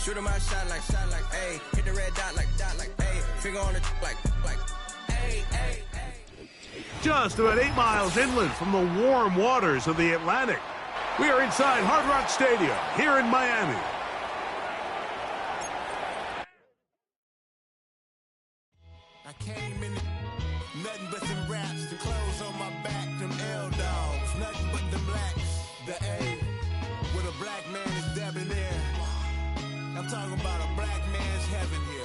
Shoot my shot like, ayy. Hit the red dot like, ayy. Finger on the like, ayy, ayy, ayy. Just about 8 miles inland from the warm waters of the Atlantic, we are inside Hard Rock Stadium here in Miami. I came in nothing but them raps, the clothes on my back, them L-dogs, nothing but them blacks, the A, with a black man is debonair. I'm talking about a black man's heaven here.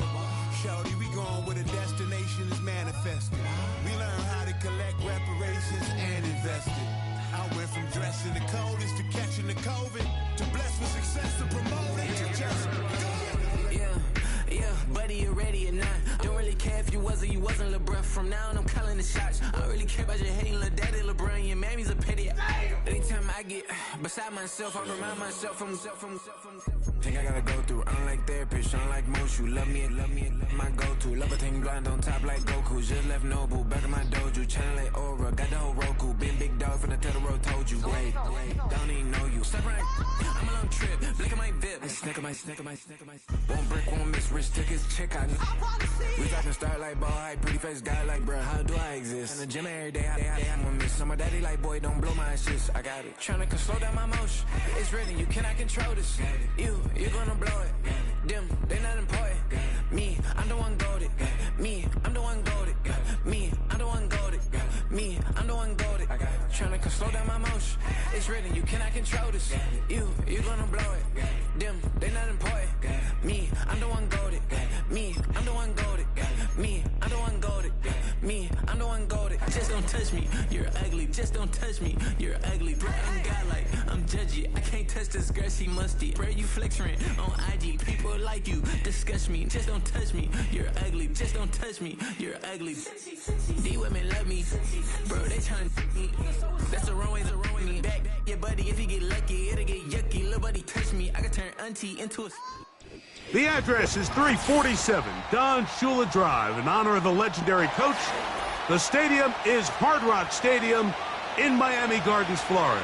Shorty, we going where the destination is manifested. We learn how to collect reparations and invest it. I went from dressing the coldest to catching the COVID, to blessed with success to promote it, to just Yeah, buddy, you ready or not? Don't really care if you was or you wasn't LeBron. From now on, I'm calling the shots. I don't really care about your hating little daddy LeBron. Your mammy's a petty. Anytime I get beside myself, I remind myself from. Think I gotta go through. I don't like therapists, I don't like most. You love me, my go-to. Love a thing blind on top like Goku. Just left Noble, back in my dojo. Channel like Aura, got the whole Roku. Been big dog from the Tether Road, told you. Wait, don't even know you. Step right, I'm a long trip. Look at my VIP. Snick of my. One brick, one miss. Rich took his chick, I know. We talking start like ball hype, pretty face guy like, bruh, how do I exist? In the gym every day, I'm gonna miss. So my daddy like, boy, don't blow my assist. I got it. Tryna slow down my motion. It's written, you cannot control this. You gonna blow it. Them, they not important. Me, I'm the one goated. Me, I'm the one goated. Me, I'm the one goated. Me, I'm the one goated. Tryna slow down my motion. It's written, you cannot control this. You gonna blow it. Them, they not important. Me, I'm the one goated. Me, I'm the one goated. Me, I'm the one goated. Me, I'm the one goated. Just don't touch me, you're ugly. Just don't touch me, you're ugly. Bro, I'm godlike, I'm judgy. I can't touch this girl, she musty. Bro, you flexing on IG. People like you disgust me. Just don't touch me, you're ugly. Just don't touch me, you're ugly. These women love me, bro. They tryna me. That's the wrong way, me. Back your buddy, if you get lucky, it'll get yucky. Little buddy touch me, I can turn auntie into a. The address is 347 Don Shula Drive in honor of the legendary coach. The stadium is Hard Rock Stadium in Miami Gardens, Florida.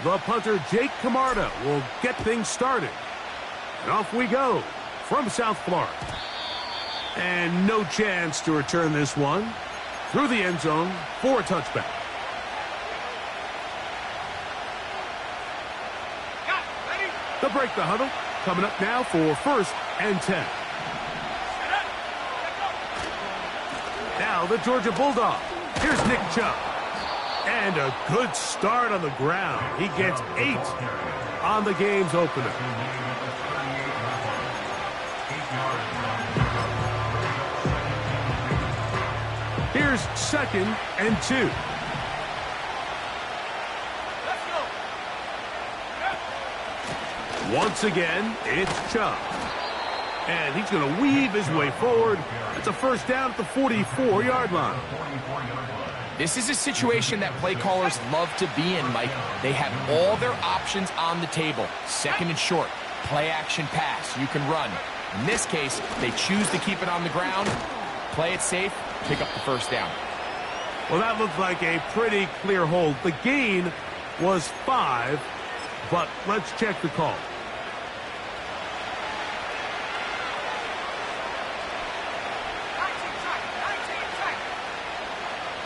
The punter, Jake Camarda, will get things started. And off we go from South Florida. And no chance to return this one through the end zone for a touchback. They'll break the huddle. Coming up now for 1st and 10. Now the Georgia Bulldog. Here's Nick Chubb. And a good start on the ground. He gets 8 on the game's opener. Here's 2nd and 2. Once again, it's Chubb. And he's going to weave his way forward. It's a first down at the 44-yard line. This is a situation that play callers love to be in, Mike. They have all their options on the table. 2nd and short, play action pass, you can run. In this case, they choose to keep it on the ground, play it safe, pick up the first down. Well, that looked like a pretty clear hold. The gain was 5, but let's check the call.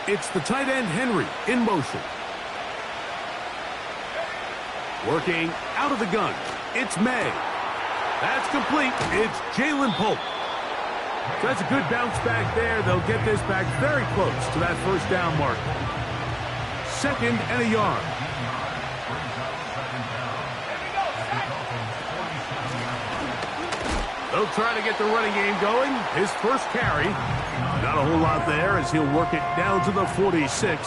It's the tight end, Henry, in motion. Working out of the gun. It's May. That's complete. It's Jalen Polk. So that's a good bounce back there. They'll get this back very close to that first down mark. 2nd and a yard. They'll try to get the running game going. His first carry. Not a whole lot there as he'll work it down to the 46.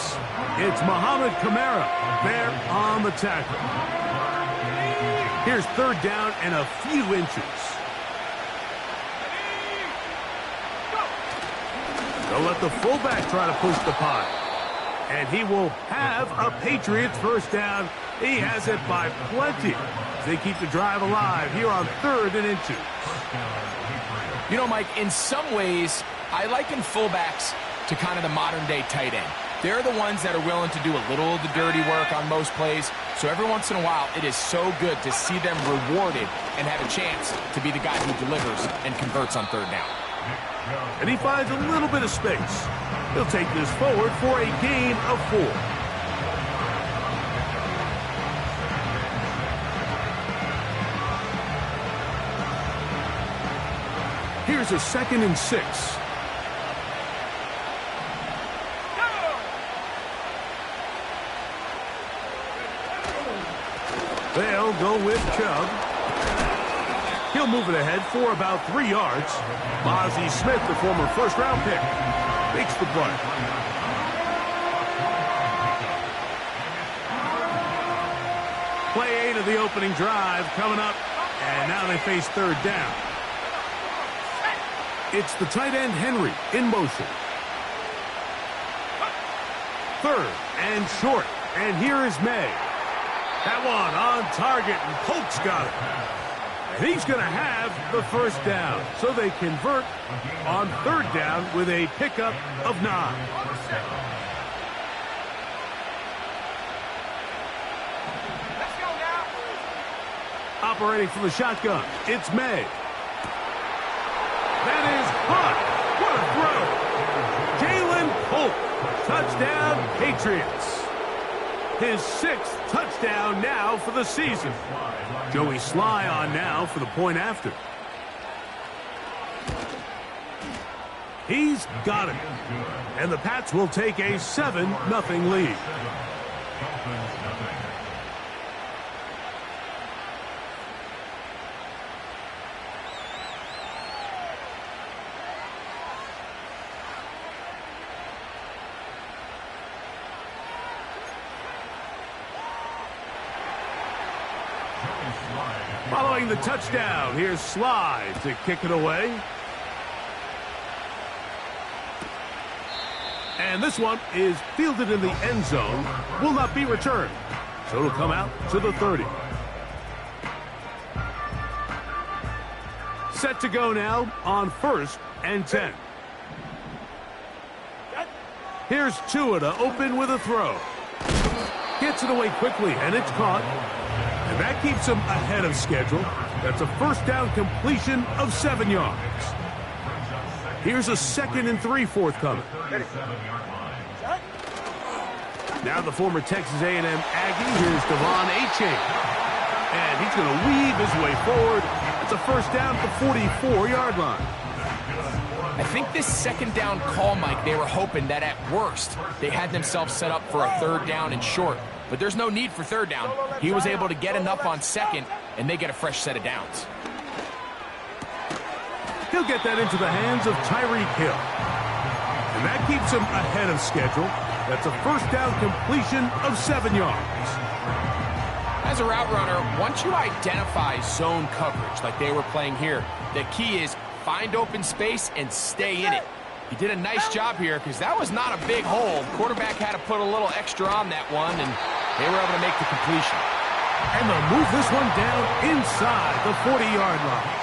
It's Muhammad Kamara there on the tackle. Here's 3rd down and a few inches. They'll let the fullback try to push the punt. And he will have a Patriots first down. He has it by plenty. They keep the drive alive here on 3rd and inches. You know, Mike, in some ways, I liken fullbacks to kind of the modern-day tight end. They're the ones that are willing to do a little of the dirty work on most plays. So every once in a while, it is so good to see them rewarded and have a chance to be the guy who delivers and converts on third down. And he finds a little bit of space. He'll take this forward for a gain of 4. Here's a 2nd and 6. They'll go with Chubb. He'll move it ahead for about 3 yards. Mozzie Smith, the former first-round pick, makes the play. Play 8 of the opening drive coming up, and now they face third down. It's the tight end Henry in motion. 3rd and short, and here is May. That one on target, and Polk's got it. And he's going to have the first down. So they convert on third down with a pickup of 9. Let's go now. Operating from the shotgun, it's May. That is hot. What a throw. Jalen Polk. Touchdown, Patriots. His 6th touchdown now for the season. Joey Sly on now for the point after. He's got it. And the Pats will take a 7-0 lead. Following the touchdown, here's Sly to kick it away. And this one is fielded in the end zone, will not be returned. So it'll come out to the 30. Set to go now on 1st and 10. Here's Tua to open with a throw. Gets it away quickly, and it's caught. And that keeps him ahead of schedule. That's a first down completion of 7 yards. Here's a 2nd and 3 forthcoming. Now the former Texas A&M Aggie. Here's Devon Achane. And he's going to weave his way forward. It's a first down at the 44-yard line. I think this 2nd down call, Mike, they were hoping that at worst they had themselves set up for a third down and short. But there's no need for third down. He was able to get enough on 2nd, and they get a fresh set of downs. He'll get that into the hands of Tyreek Hill. And that keeps him ahead of schedule. That's a first down completion of 7 yards. As a route runner, once you identify zone coverage like they were playing here, the key is find open space and stay in it. He did a nice job here because that was not a big hole. Quarterback had to put a little extra on that one, and they were able to make the completion. And they'll move this one down inside the 40-yard line.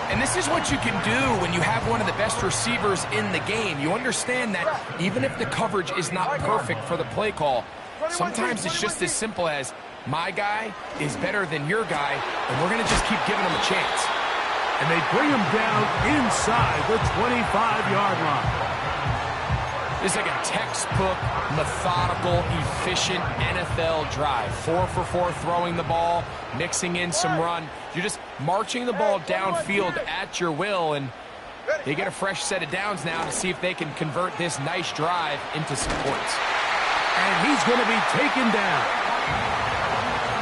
And this is what you can do when you have one of the best receivers in the game. You understand that even if the coverage is not perfect for the play call, sometimes it's just as simple as my guy is better than your guy, and we're going to just keep giving him a chance. And they bring him down inside the 25-yard line. This is like a textbook, methodical, efficient NFL drive. 4 for 4 throwing the ball, mixing in some run. You're just marching the ball downfield at your will, and they get a fresh set of downs now to see if they can convert this nice drive into some points. And he's going to be taken down.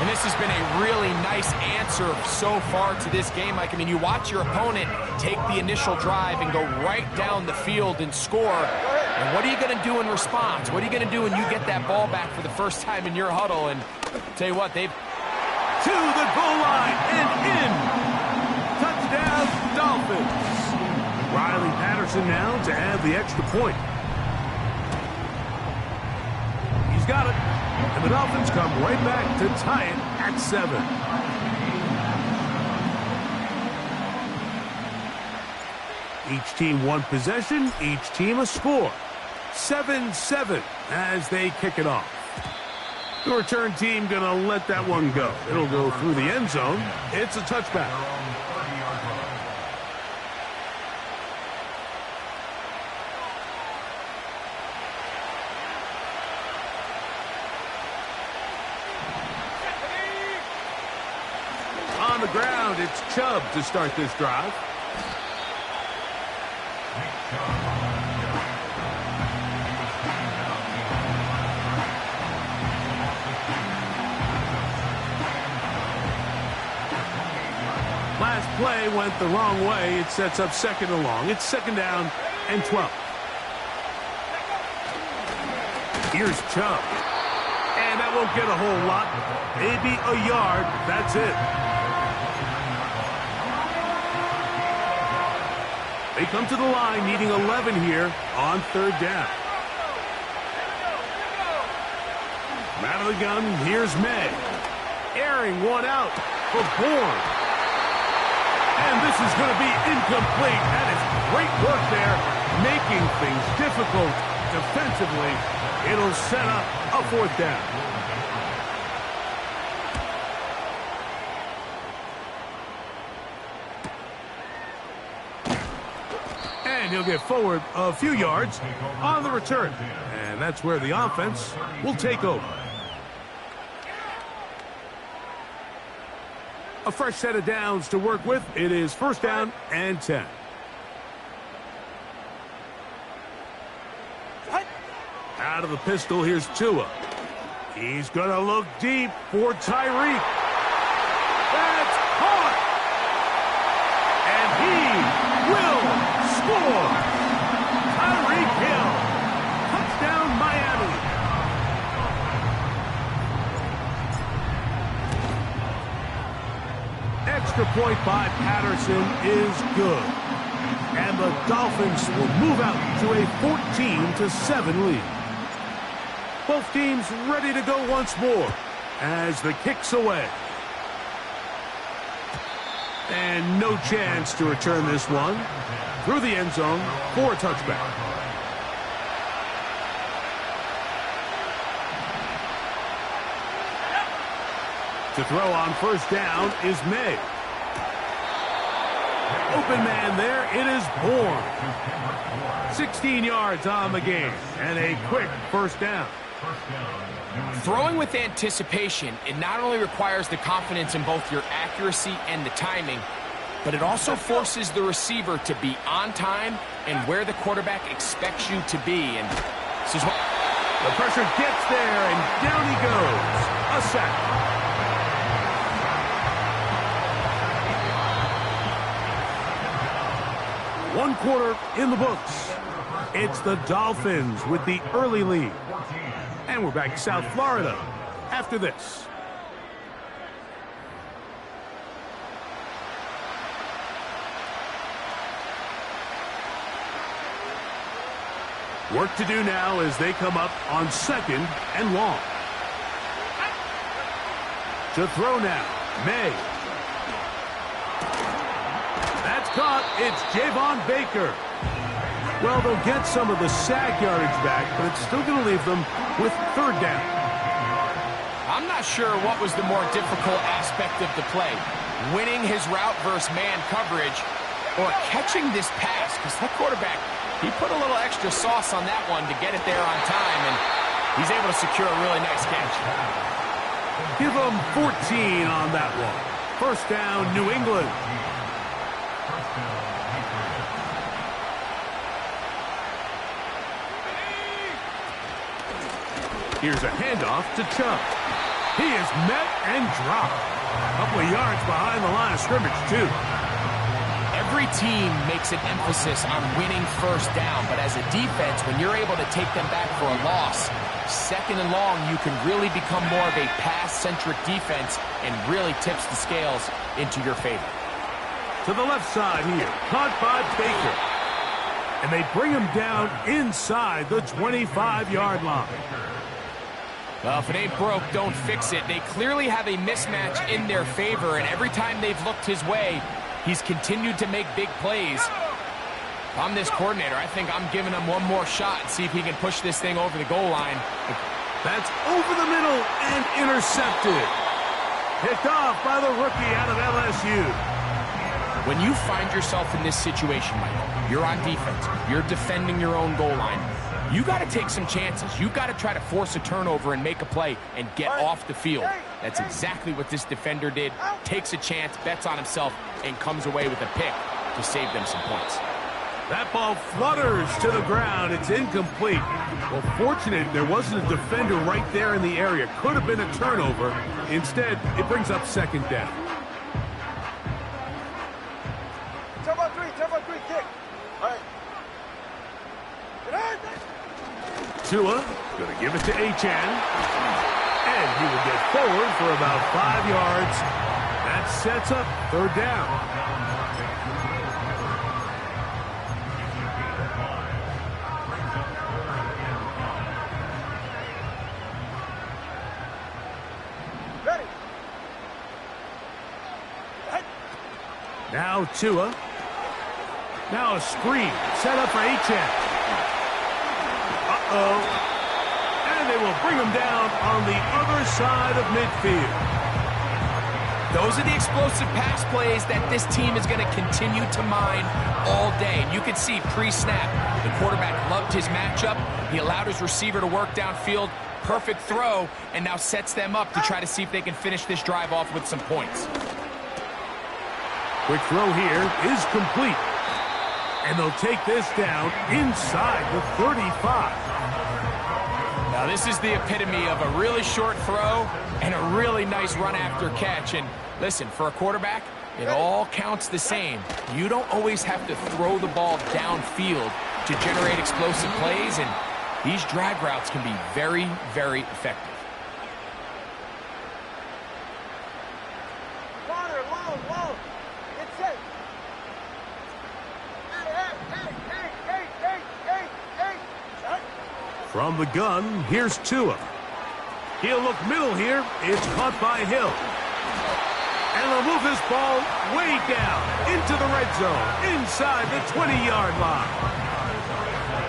And this has been a really nice answer so far to this game. Like, I mean, you watch your opponent take the initial drive and go right down the field and score. And what are you going to do in response? What are you going to do when you get that ball back for the first time in your huddle? And tell you what, they've... To the goal line and in. Touchdown, Dolphins. Riley Patterson now to add the extra point. He's got it. And the Dolphins come right back to tie it at 7. Each team one possession, each team a score. 7-7 as they kick it off. The return team going to let that one go. It'll go through the end zone. It's a touchback. On the ground, it's Chubb to start this drive. Last play went the wrong way. It sets up second and long. It's second down and 12. Here's Chubb. And that won't get a whole lot. Maybe a yard. That's it. They come to the line needing 11 here on third down. From out of the gun, here's May. Airing one out for Bourne. And this is going to be incomplete. That is great work there, making things difficult defensively. It'll set up a fourth down. And he'll get forward a few yards on the return. And that's where the offense will take over. A fresh set of downs to work with. It is first down and 10. Out of the pistol, here's Tua. He's going to look deep for Tyreek. That's caught. And he will score. Tyreek Hill. Touchdown, Miami. Extra point by Patterson is good. And the Dolphins will move out to a 14-7 lead. Both teams ready to go once more as the kick's away. And no chance to return this one through the end zone for a touchback. To throw on first down is May. Open man there, it is Bourne. 16 yards on the game and a quick first down. Throwing with anticipation, it not only requires the confidence in both your accuracy and the timing, but it also forces the receiver to be on time and where the quarterback expects you to be. And this is what the pressure gets there, and down he goes. A sack. One quarter in the books. It's the Dolphins with the early lead. And we're back to South Florida after this. Work to do now as they come up on second and long. To throw now, May. That's caught. It's Javon Baker. Well, they'll get some of the sack yardage back, but it's still going to leave them with third down. I'm not sure what was the more difficult aspect of the play, winning his route versus man coverage or catching this pass, because that quarterback, he put a little extra sauce on that one to get it there on time, and he's able to secure a really nice catch. Give them 14 on that one. First down, New England. Here's a handoff to Chubb. He is met and dropped. A couple of yards behind the line of scrimmage, too. Every team makes an emphasis on winning first down, but as a defense, when you're able to take them back for a loss, second and long, you can really become more of a pass-centric defense and really tips the scales into your favor. To the left side here, caught by Baker. And they bring him down inside the 25-yard line. Well, if it ain't broke, don't fix it. They clearly have a mismatch in their favor, and every time they've looked his way, he's continued to make big plays. If I'm this coordinator, I think I'm giving him one more shot and see if he can push this thing over the goal line. That's over the middle and intercepted. Picked off by the rookie out of LSU. When you find yourself in this situation, Mike, you're on defense, you're defending your own goal line, you got to take some chances. You got to try to force a turnover and make a play and get off the field. That's exactly what this defender did. Takes a chance, bets on himself, and comes away with a pick to save them some points. That ball flutters to the ground. It's incomplete. Well, fortunate there wasn't a defender right there in the area. Could have been a turnover. Instead, it brings up second down. Turbo three, kick. All right. Tua going to give it to Achane. And he will get forward for about 5 yards. That sets up third down. Now Tua. Now a screen set up for Achane. And they will bring him down on the other side of midfield. Those are the explosive pass plays that this team is going to continue to mine all day. And you can see pre-snap, the quarterback loved his matchup. He allowed his receiver to work downfield. Perfect throw, and now sets them up to try to see if they can finish this drive off with some points. Quick throw here is complete. And they'll take this down inside the 35. Now this is the epitome of a really short throw and a really nice run after catch. And listen, for a quarterback, it all counts the same. You don't always have to throw the ball downfield to generate explosive plays, and these drag routes can be very, very effective. Long. It's set. From the gun, here's Tua. He'll look middle here. It's caught by Hill. And they'll move this ball way down into the red zone, inside the 20-yard line.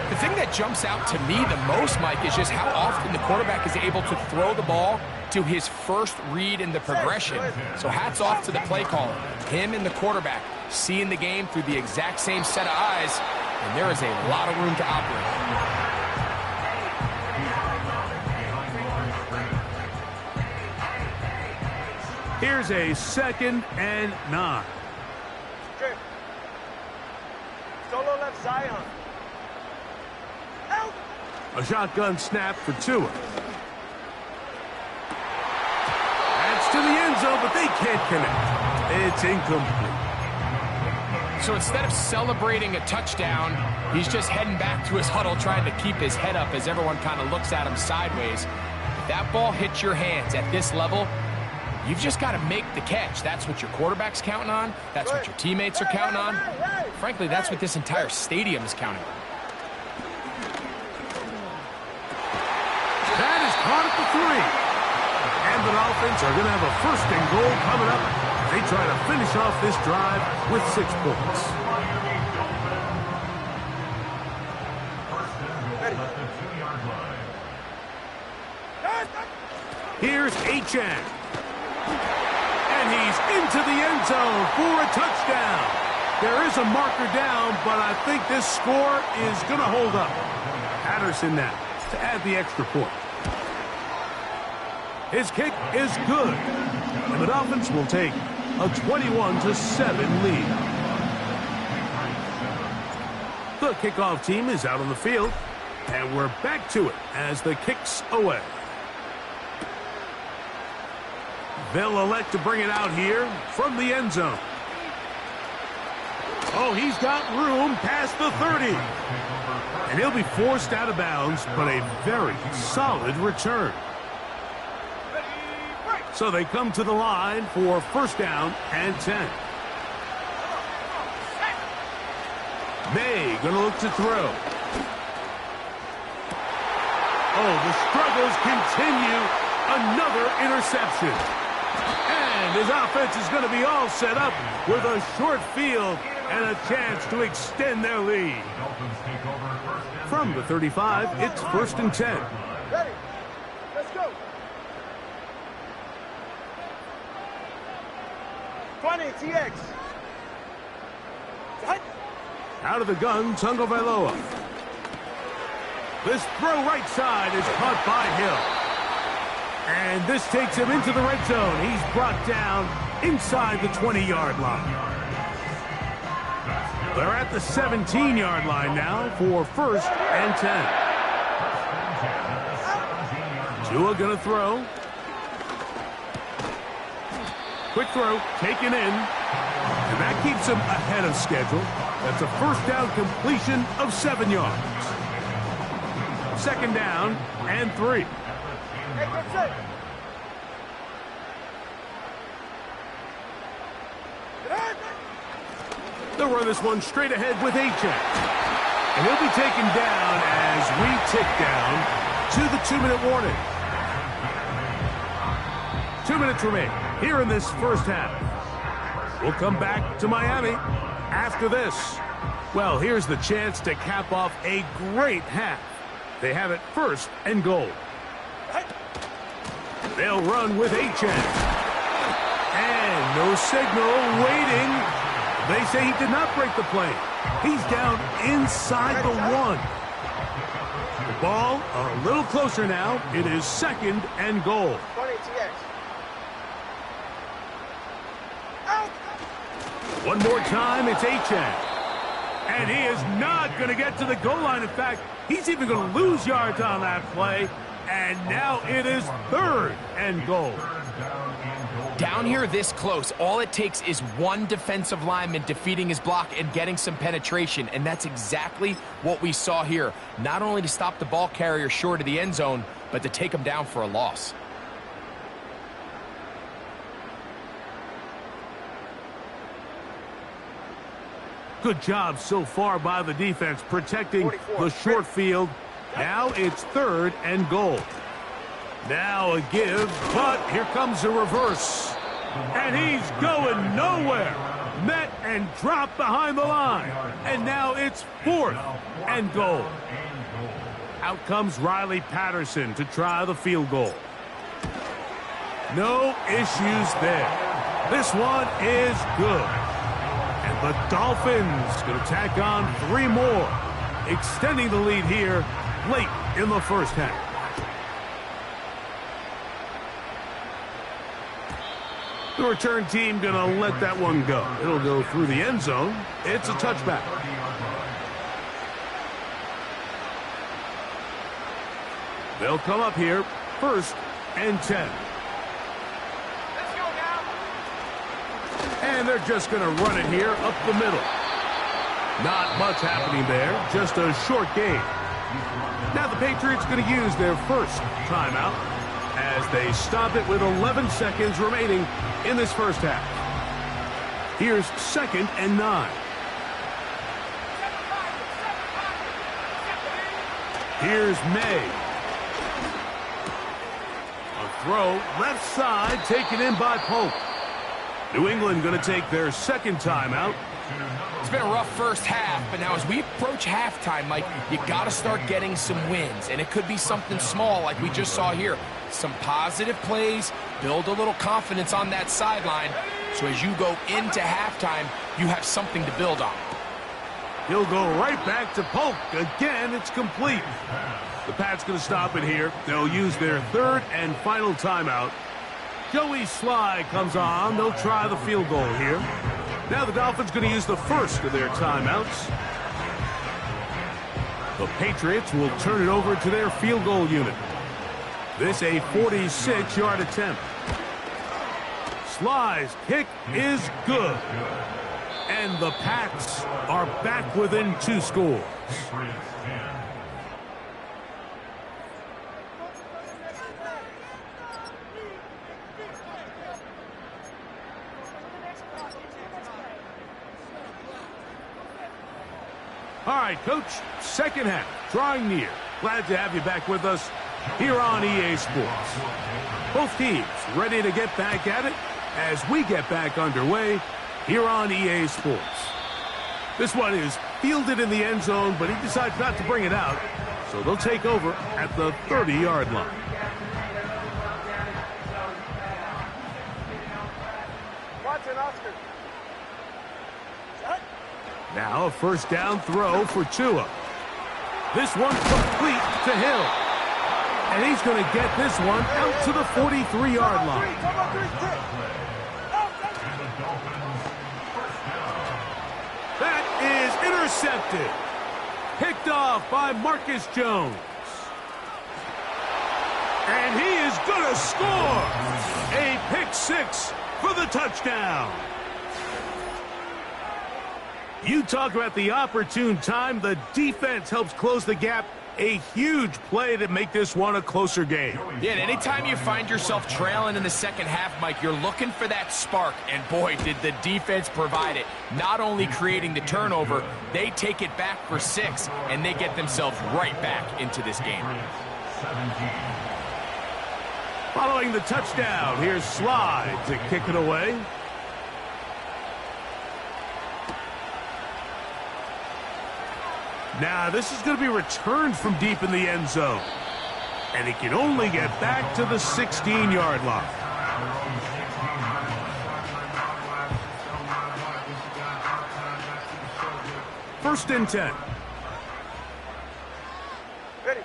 The thing that jumps out to me the most, Mike, is just how often the quarterback is able to throw the ball to his first read in the progression. So hats off to the play caller. Him and the quarterback seeing the game through the exact same set of eyes, and there is a lot of room to operate. Here's a 2nd and 9. Okay. Solo left Zion. Help! A shotgun snap for Tua. That's to the end zone, but they can't connect. It's incomplete. So instead of celebrating a touchdown, he's just heading back to his huddle trying to keep his head up as everyone kind of looks at him sideways. If that ball hits your hands at this level, you've just got to make the catch. That's what your quarterback's counting on. That's what your teammates are counting on. Frankly, that's what this entire stadium is counting on. That is caught at the 3. And the Dolphins are going to have a 1st and goal coming up. They try to finish off this drive with 6 points. Here's Achane. And he's into the end zone for a touchdown. There is a marker down, but I think this score is going to hold up. Patterson now to add the extra point. His kick is good. And the Dolphins will take a 21-7 lead. The kickoff team is out on the field. And we're back to it as the kick's away. They'll elect to bring it out here from the end zone. Oh, he's got room past the 30. And he'll be forced out of bounds, but a very solid return. So they come to the line for 1st down and 10. May going to look to throw. Oh, the struggles continue. Another interception. And his offense is going to be all set up with a short field and a chance to extend their lead. From the 35, it's 1st and 10. Ready? Let's go. 20, TX. Out of the gun, Tagovailoa. This throw right side is caught by Hill. And this takes him into the red zone. He's brought down inside the 20-yard line. They're at the 17-yard line now for 1st and 10. Tua gonna throw. Quick throw, taken in. And that keeps him ahead of schedule. That's a 1st down completion of 7 yards. 2nd down and 3. Hey, that's it. They'll run this one straight ahead with Achane. And he'll be taken down as we tick down to the 2-minute warning. 2 minutes remain here in this first half. We'll come back to Miami after this. Well, here's the chance to cap off a great half. They have it 1st and goal. They'll run with Achane. And no signal, waiting. They say he did not break the play. He's down inside the 1. The ball a little closer now. It is 2nd and goal. 20, TX. One more time, it's Achane. And he is not going to get to the goal line. In fact, he's even going to lose yards on that play. And now it is 3rd and goal. Down here this close, all it takes is one defensive lineman defeating his block and getting some penetration, and that's exactly what we saw here. Not only to stop the ball carrier short of the end zone, but to take him down for a loss. Good job so far by the defense protecting the short field. Now it's 3rd and goal. Now a give, but here comes a reverse. And he's going nowhere. Met and dropped behind the line. And now it's 4th and goal. Out comes Riley Patterson to try the field goal. No issues there. This one is good. And the Dolphins going to tack on 3 more, extending the lead here late in the first half. The return team going to let that one go. It'll go through the end zone. It's a touchback. They'll come up here, 1st and 10. Let's go now. And they're just going to run it here up the middle. Not much happening there, just a short gain. Now the Patriots going to use their 1st timeout as they stop it with 11 seconds remaining in this first half. Here's 2nd and 9. Here's May. A throw left side taken in by Pope. New England going to take their 2nd timeout. It's been a rough first half, but now as we approach halftime, Mike, you got to start getting some wins, and it could be something small like we just saw here. Some positive plays, build a little confidence on that sideline, so as you go into halftime, you have something to build on. He'll go right back to Polk. Again, it's complete. The Pats going to stop it here. They'll use their 3rd and final timeout. Joey Sly comes on. They'll try the field goal here. Now the Dolphins going to use the 1st of their timeouts. The Patriots will turn it over to their field goal unit. This a 46-yard attempt. Sly's kick is good. And the Pats are back within 2 scores. All right, Coach, 2nd half, drawing near. Glad to have you back with us here on EA Sports. Both teams ready to get back at it as we get back underway here on EA Sports. This one is fielded in the end zone, but he decides not to bring it out. So they'll take over at the 30-yard line. Watson, Oscar. Set. Now a first down throw for Tua. This one complete to Hill. And he's going to get this one out to the 43-yard line. That is intercepted. Picked off by Marcus Jones. And he is going to score. A pick six for the touchdown. You talk about the opportune time. The defense helps close the gap. A huge play to make this one a closer game. Yeah, and anytime you find yourself trailing in the second half, Mike, you're looking for that spark. And boy, did the defense provide it. Not only creating the turnover, they take it back for 6, and they get themselves right back into this game. Following the touchdown, here's Slide to kick it away. Now, this is going to be returned from deep in the end zone. And he can only get back to the 16-yard line. First and 10. Ready.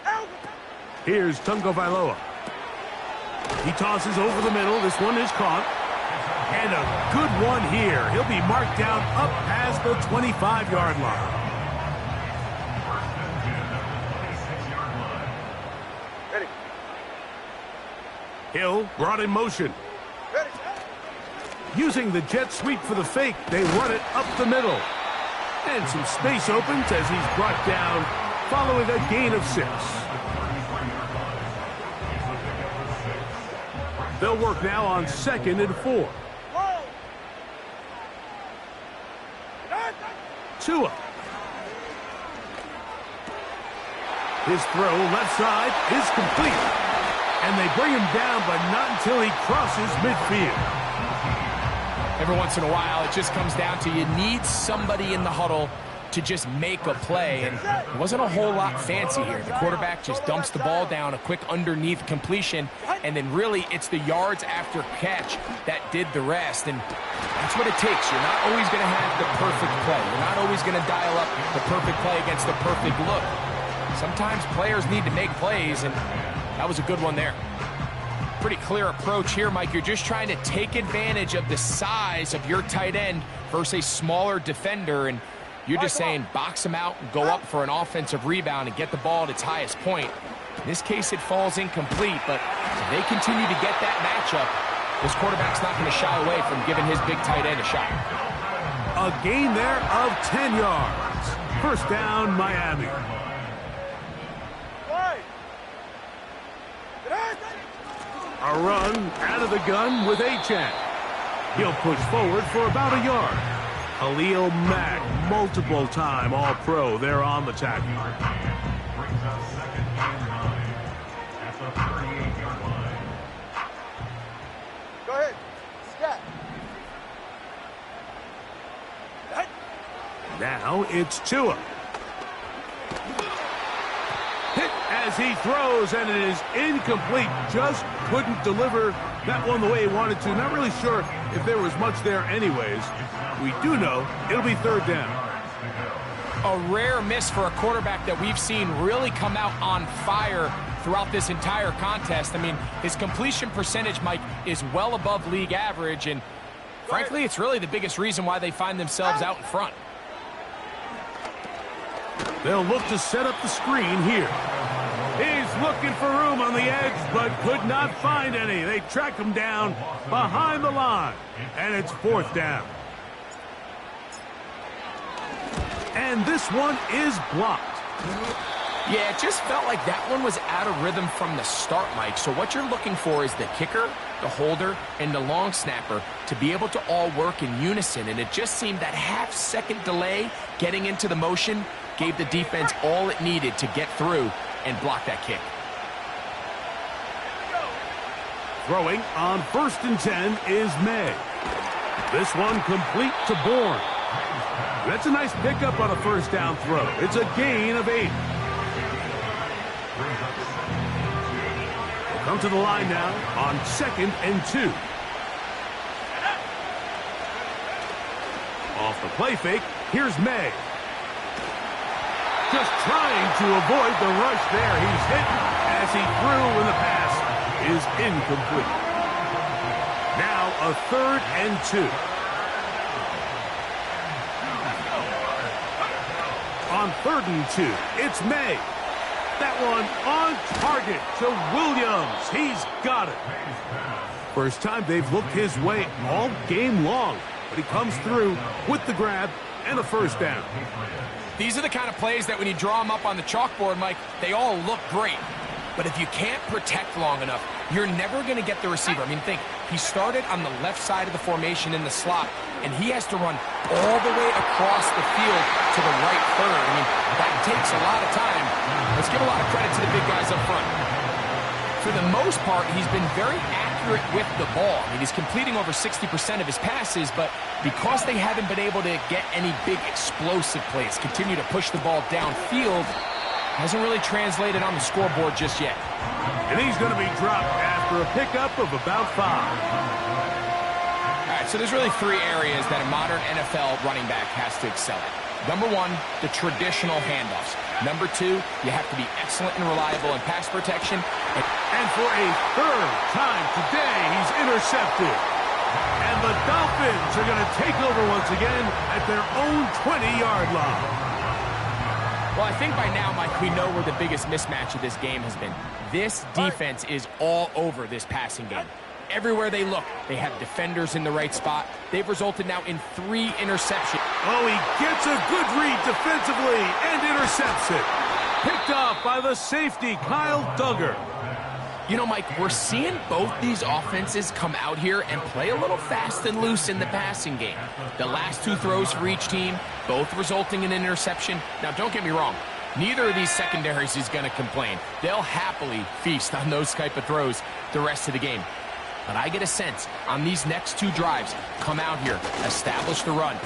Out. Here's Tungo Vailoa. He tosses over the middle. This one is caught. And a good one here. He'll be marked down up past the 25-yard line. Ready. Hill brought in motion. Ready. Using the jet sweep for the fake, they run it up the middle. And some space opens as he's brought down following a gain of 6. They'll work now on 2nd and 4. Tua. His throw left side is complete. And they bring him down, but not until he crosses midfield. Every once in a while, it just comes down to you need somebody in the huddle to just make a play, and it wasn't a whole lot fancy here. The quarterback just dumps the ball down, a quick underneath completion, and then really it's the yards after catch that did the rest, and that's what it takes. You're not always going to have the perfect play. You're not always going to dial up the perfect play against the perfect look. Sometimes players need to make plays, and that was a good one there. Pretty clear approach here, Mike. You're just trying to take advantage of the size of your tight end versus a smaller defender, and you're just saying box him out and go up for an offensive rebound and get the ball at its highest point. In this case, it falls incomplete, but if they continue to get that matchup, this quarterback's not going to shy away from giving his big tight end a shot. A gain there of 10 yards. First down, Miami. A run out of the gun with Achane. He'll push forward for about a yard. Khalil Mack, multiple-time All-Pro, there on the tackle. Go ahead. Scat. Now it's Tua. Hit as he throws, and it is incomplete. Just couldn't deliver that one the way he wanted to. Not really sure if there was much there anyways. We do know it'll be third down. A rare miss for a quarterback that we've seen really come out on fire throughout this entire contest. I mean, his completion percentage, Mike, is well above league average, and frankly, it's really the biggest reason why they find themselves out in front. They'll look to set up the screen here. He's looking for room on the edge, but could not find any. They track him down behind the line, and it's fourth down. And this one is blocked. Yeah, it just felt like that one was out of rhythm from the start, Mike. So what you're looking for is the kicker, the holder, and the long snapper to be able to all work in unison. And it just seemed that half-second delay getting into the motion gave the defense all it needed to get through and block that kick. Throwing on 1st and 10 is May. This one complete to Bourne. That's a nice pickup on a first down throw. It's a gain of 8. We'll come to the line now on 2nd and 2. Off the play fake, here's May. Just trying to avoid the rush there. He's hit as he threw, and the pass is incomplete. Now a 3rd and 2. On 3rd and 2, it's May. That one on target to Williams. He's got it. First time they've looked his way all game long, but he comes through with the grab and a first down. These are the kind of plays that when you draw them up on the chalkboard, Mike, they all look great. But if you can't protect long enough, you're never going to get the receiver. I mean, think, he started on the left side of the formation in the slot, and he has to run all the way across the field to the right third. I mean, that takes a lot of time. Let's give a lot of credit to the big guys up front. For the most part, he's been very accurate with the ball. I mean, he's completing over 60% of his passes, but because they haven't been able to get any big explosive plays, continue to push the ball downfield, hasn't really translated on the scoreboard just yet. And he's going to be dropped after a pickup of about 5. All right, so there's really 3 areas that a modern NFL running back has to excel at. Number 1, the traditional handoffs. Number 2, you have to be excellent and reliable in pass protection. And for a 3rd time today, he's intercepted. And the Dolphins are going to take over once again at their own 20-yard line. Well, I think by now, Mike, we know where the biggest mismatch of this game has been. This defense is all over this passing game. Everywhere they look, they have defenders in the right spot. They've resulted now in 3 interceptions. Oh, he gets a good read defensively and intercepts it. Picked off by the safety, Kyle Duggar. You know, Mike, we're seeing both these offenses come out here and play a little fast and loose in the passing game. The last 2 throws for each team, both resulting in an interception. Now, don't get me wrong. Neither of these secondaries is going to complain. They'll happily feast on those type of throws the rest of the game. But I get a sense on these next 2 drives, come out here, establish the run,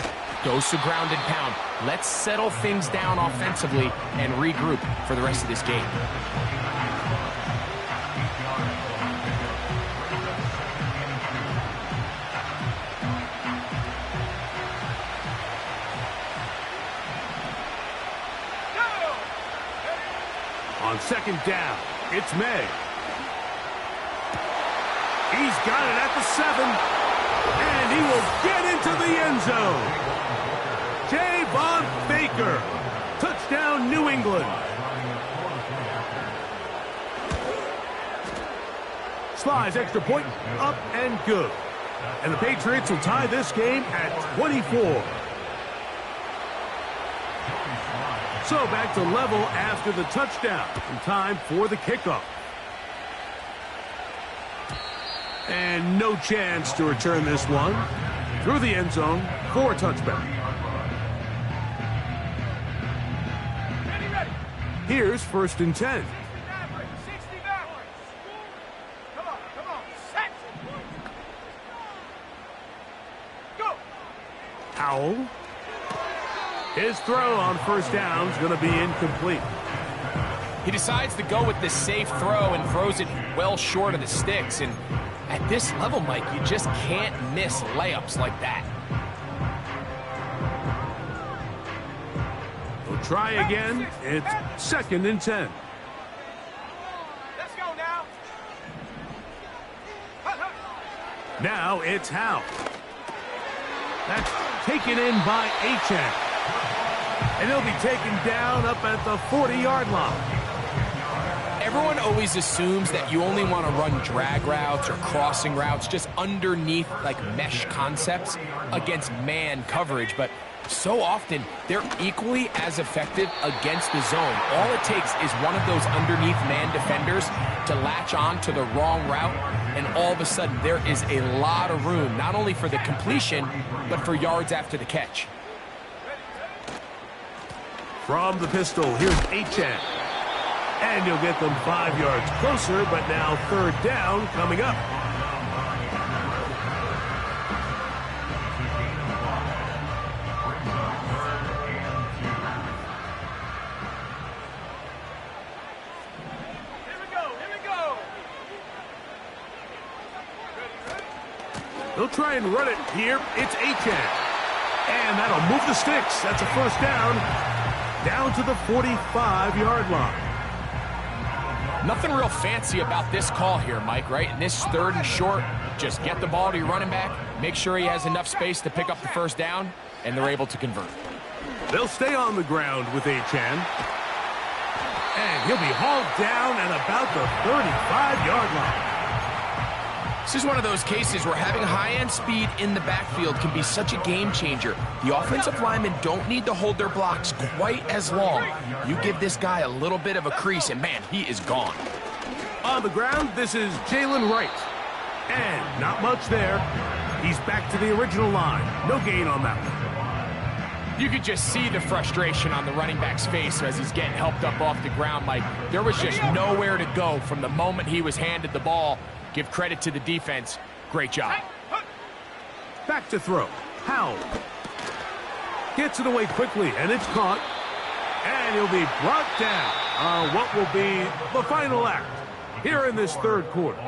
goes to ground and pound. Let's settle things down offensively and regroup for the rest of this game. On 2nd down, it's May. He's got it at the 7, and he will get into the end zone. Javon Baker, touchdown New England. Slides extra point, up and good. And the Patriots will tie this game at 24. So back to level after the touchdown. And time for the kickoff. And no chance to return this one. Through the end zone for a touchback. Here's 1st and 10. Howell. His throw on 1st down is going to be incomplete. He decides to go with the safe throw and throws it well short of the sticks. And at this level, Mike, you just can't miss layups like that. We'll try again. It's 2nd and 10. Let's go now. Now it's Howell. That's taken in by Achane. And he'll be taken down up at the 40-yard line. Everyone always assumes that you only want to run drag routes or crossing routes just underneath like mesh concepts against man coverage, but so often they're equally as effective against the zone. All it takes is one of those underneath man defenders to latch on to the wrong route, and all of a sudden there is a lot of room, not only for the completion, but for yards after the catch. From the pistol, here's Achane. And you'll get them 5 yards closer, but now 3rd down coming up. He'll try and run it here. It's Achane. And that'll move the sticks. That's a first down. Down to the 45-yard line. Nothing real fancy about this call here, Mike, right? In this 3rd and short, just get the ball to your running back, make sure he has enough space to pick up the first down, and they're able to convert. They'll stay on the ground with Achane. And he'll be hauled down at about the 35-yard line. This is one of those cases where having high-end speed in the backfield can be such a game changer. The offensive linemen don't need to hold their blocks quite as long. You give this guy a little bit of a crease, and man, he is gone. On the ground, this is Jalen Wright. And not much there. He's back to the original line. No gain on that one. You could just see the frustration on the running back's face as he's getting helped up off the ground, Mike. There was just nowhere to go from the moment he was handed the ball. Give credit to the defense. Great job. Back to throw. Howell. Gets it away quickly, and it's caught. And he'll be brought down on what will be the final act here in this 3rd quarter.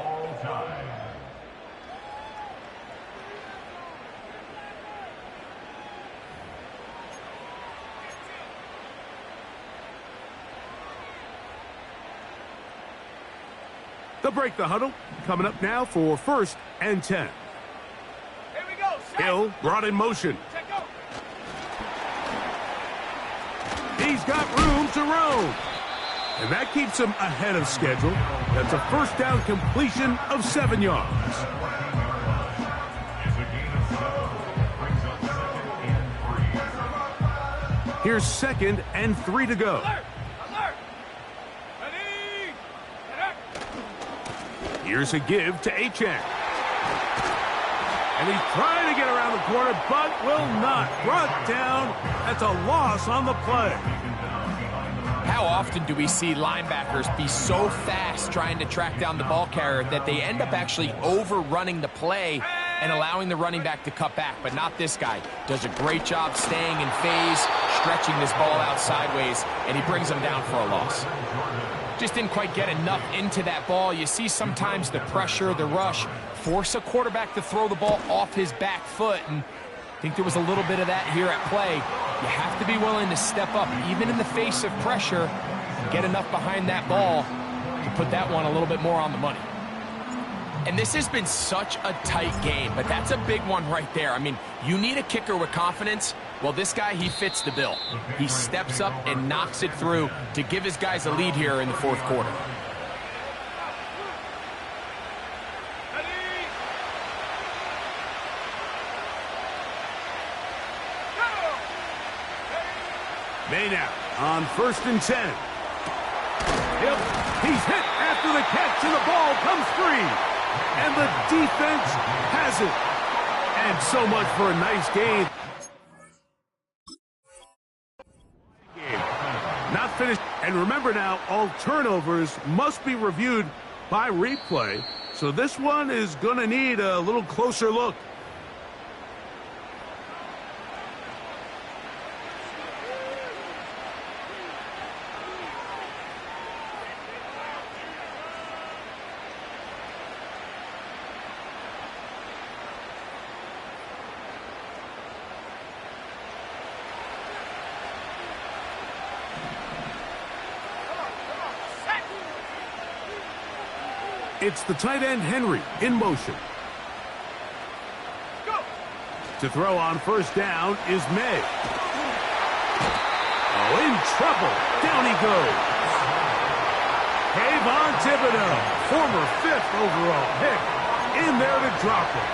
They'll break the huddle. Coming up now for 1st and 10. Here we go. Hill brought in motion. He's got room to roam. And that keeps him ahead of schedule. That's a first down completion of 7 yards. Here's 2nd and 3 to go. Here's a give to Achane. And he's trying to get around the corner, but will not. Brought down. That's a loss on the play. How often do we see linebackers be so fast trying to track down the ball carrier that they end up actually overrunning the play and allowing the running back to cut back? But not this guy. Does a great job staying in phase, stretching this ball out sideways, and he brings them down for a loss. Just didn't quite get enough into that ball. You see sometimes the pressure, the rush, force a quarterback to throw the ball off his back foot, and I think there was a little bit of that here at play. You have to be willing to step up, even in the face of pressure, and get enough behind that ball to put that one a little bit more on the money. And this has been such a tight game, but that's a big one right there. I mean, you need a kicker with confidence. Well, this guy, he fits the bill. He steps up and knocks it through to give his guys a lead here in the 4th quarter. Maynard on 1st and 10. He's hit after the catch, and the ball comes free. And the defense has it. And so much for a nice game. Not finished. And remember now, all turnovers must be reviewed by replay. So this one is going to need a little closer look. It's the tight end, Henry, in motion. Go. To throw on 1st down is May. Oh, in trouble. Down he goes. Kayvon Thibodeau, former 5th overall pick, in there to drop him.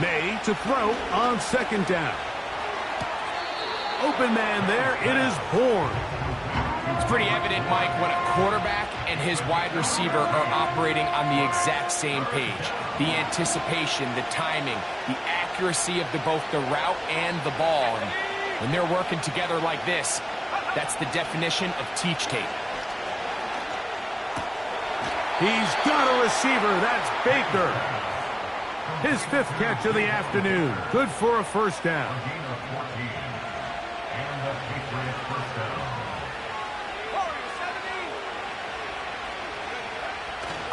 May to throw on 2nd down. Open man there, it is Bourne. It's pretty evident, Mike, when a quarterback and his wide receiver are operating on the exact same page. The anticipation, the timing, the accuracy of both the route and the ball. And when they're working together like this, that's the definition of teach tape. He's got a receiver, that's Baker. His 5th catch of the afternoon. Good for a first down.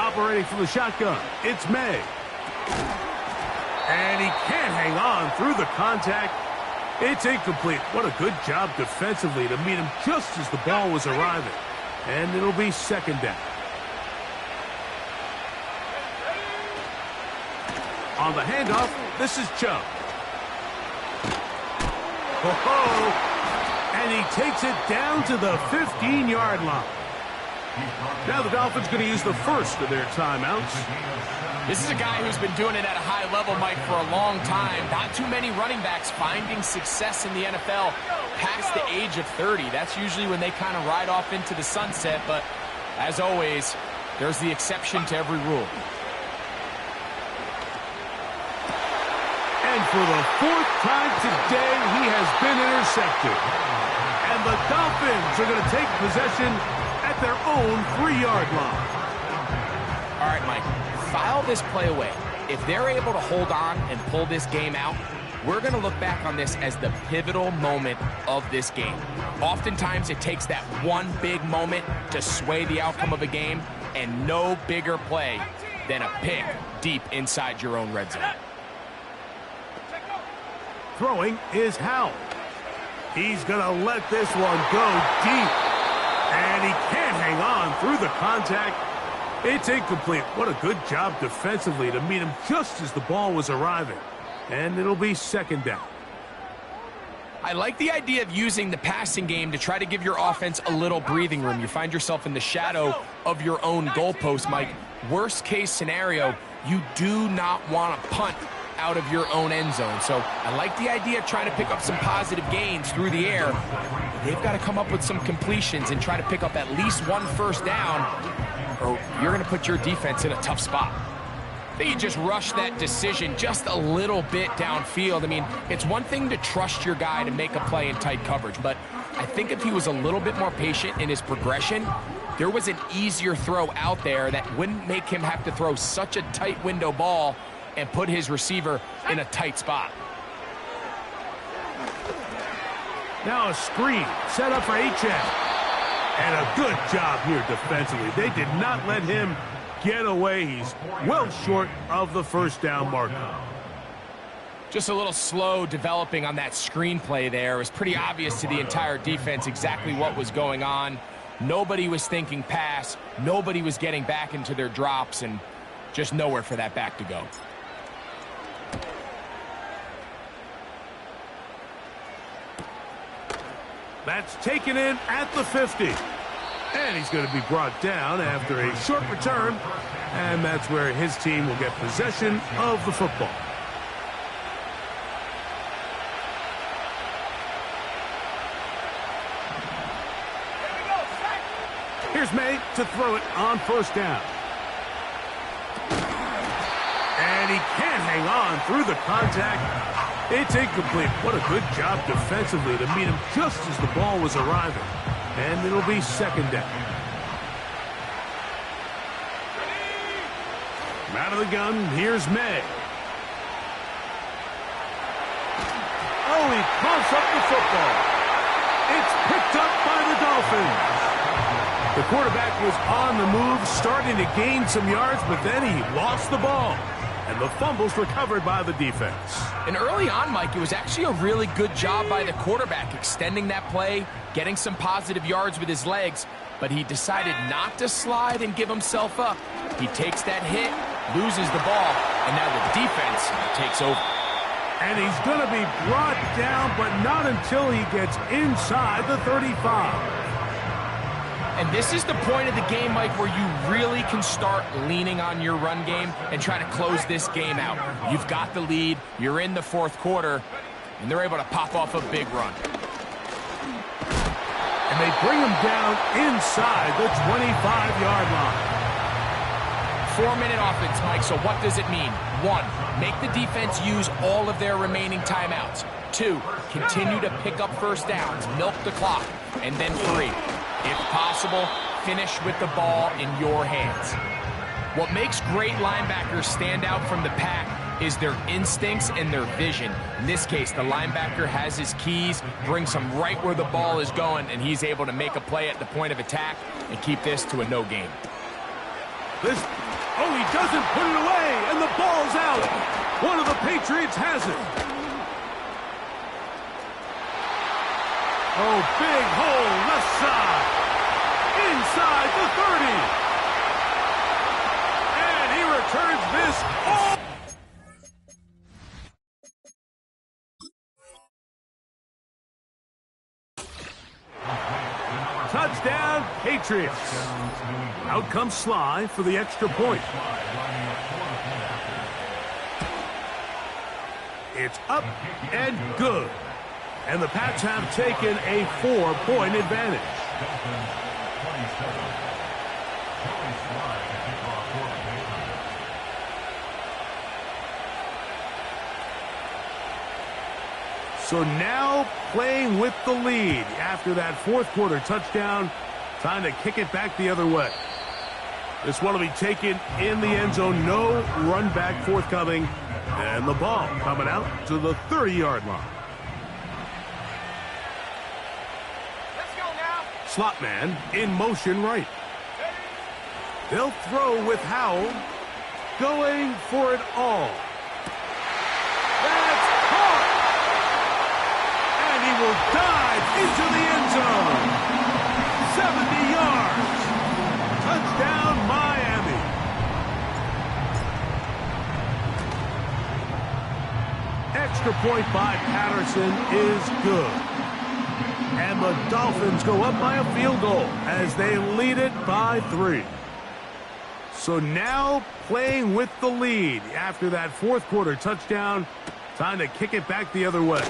Operating from the shotgun, it's May. And he can't hang on through the contact. It's incomplete. What a good job defensively to meet him just as the ball was arriving. And it'll be second down. On the handoff, this is Chubb. And he takes it down to the 15-yard line. Now the Dolphins going to use the first of their timeouts. This is a guy who's been doing it at a high level, Mike, for a long time. Not too many running backs finding success in the NFL past the age of 30. That's usually when they kind of ride off into the sunset, but as always, there's the exception to every rule. And for the fourth time today, he has been intercepted. And the Dolphins are going to take possession at their own 3-yard line. All right, Mike, file this play away. If they're able to hold on and pull this game out, we're going to look back on this as the pivotal moment of this game. Oftentimes, it takes that one big moment to sway the outcome of a game, and no bigger play than a pick deep inside your own red zone. Throwing is Howell. He's going to let this one go deep. And he can't hang on through the contact. It's incomplete. What a good job defensively to meet him just as the ball was arriving. And it'll be second down. I like the idea of using the passing game to try to give your offense a little breathing room. You find yourself in the shadow of your own goalpost, Mike. Worst case scenario, you do not want to punt out of your own end zone. So I like the idea of trying to pick up some positive gains through the air. They've got to come up with some completions and try to pick up at least one first down, or you're going to put your defense in a tough spot. They just rush that decision just a little bit downfield. I mean, it's one thing to trust your guy to make a play in tight coverage, but I think if he was a little bit more patient in his progression, there was an easier throw out there that wouldn't make him have to throw such a tight window ball and put his receiver in a tight spot. Now a screen set up for H.N. And a good job here defensively. They did not let him get away. He's well short of the first down marker. Just a little slow developing on that screenplay there. It was pretty obvious to the entire defense exactly what was going on. Nobody was thinking pass. Nobody was getting back into their drops, and just nowhere for that back to go. That's taken in at the 50. And he's going to be brought down after a short return. And that's where his team will get possession of the football. Here's May to throw it on first down. And he can't hang on through the contact. It's incomplete. What a good job defensively to meet him just as the ball was arriving. And it'll be second down. Out of the gun, here's May. Oh, he coughs up the football. It's picked up by the Dolphins. The quarterback was on the move, starting to gain some yards, but then he lost the ball. And the fumble's recovered by the defense. And early on, Mike, it was actually a really good job by the quarterback, extending that play, getting some positive yards with his legs, but he decided not to slide and give himself up. He takes that hit, loses the ball, and now the defense takes over. And he's going to be brought down, but not until he gets inside the 35. And this is the point of the game, Mike, where you really can start leaning on your run game and try to close this game out. You've got the lead, you're in the fourth quarter, and they're able to pop off a big run. And they bring him down inside the 25-yard line. 4-minute offense, Mike, so what does it mean? 1, make the defense use all of their remaining timeouts. 2, continue to pick up first downs, milk the clock. And then 3, if possible, finish with the ball in your hands. What makes great linebackers stand out from the pack is their instincts and their vision. In this case, the linebacker has his keys, brings him right where the ball is going, and he's able to make a play at the point of attack and keep this to a no gain. This Oh, he doesn't put it away, and the ball's out. One of the Patriots has it. Oh, big hole, left side. Inside the 30. And he returns this all. Touchdown, Patriots. Out comes Sly for the extra point. It's up and good. And the Pats have taken a 4-point advantage. So now playing with the lead after that fourth quarter touchdown, trying to kick it back the other way. This one will be taken in the end zone. No run back forthcoming. And the ball coming out to the 30-yard line. Let's go now. Slot man in motion right. They'll throw with Howell, going for it all. That's caught! And he will dive into the end zone. 70 yards. Touchdown, Miami. Extra point by Patterson is good. And the Dolphins go up by a field goal as they lead it by 3. So now playing with the lead after that fourth quarter touchdown, time to kick it back the other way.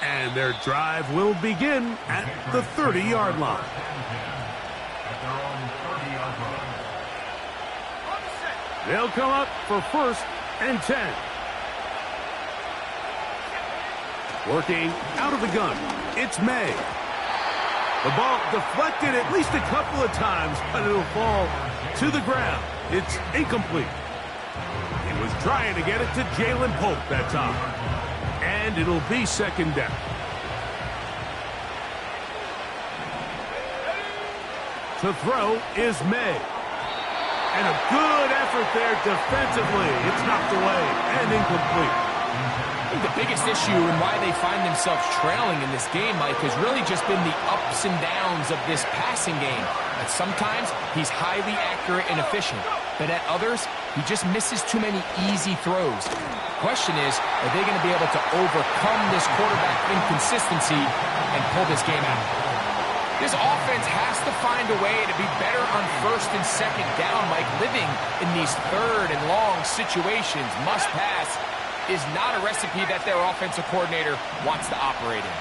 And their drive will begin at the 30-yard line. They'll come up for 1st and 10. Working out of the gun, it's May. The ball deflected at least a couple of times, but it'll fall to the ground. It's incomplete. He was trying to get it to Jalen Pope that time. And it'll be 2nd down. To throw is May. And a good effort there defensively. It's knocked away and incomplete. I think the biggest issue and why they find themselves trailing in this game, Mike, has really just been the ups and downs of this passing game. At sometimes, he's highly accurate and efficient. But at others, he just misses too many easy throws. The question is, are they going to be able to overcome this quarterback inconsistency and pull this game out? This offense has to find a way to be better on 1st and 2nd down, Mike. Living in these 3rd and long situations, must pass, is not a recipe that their offensive coordinator wants to operate in.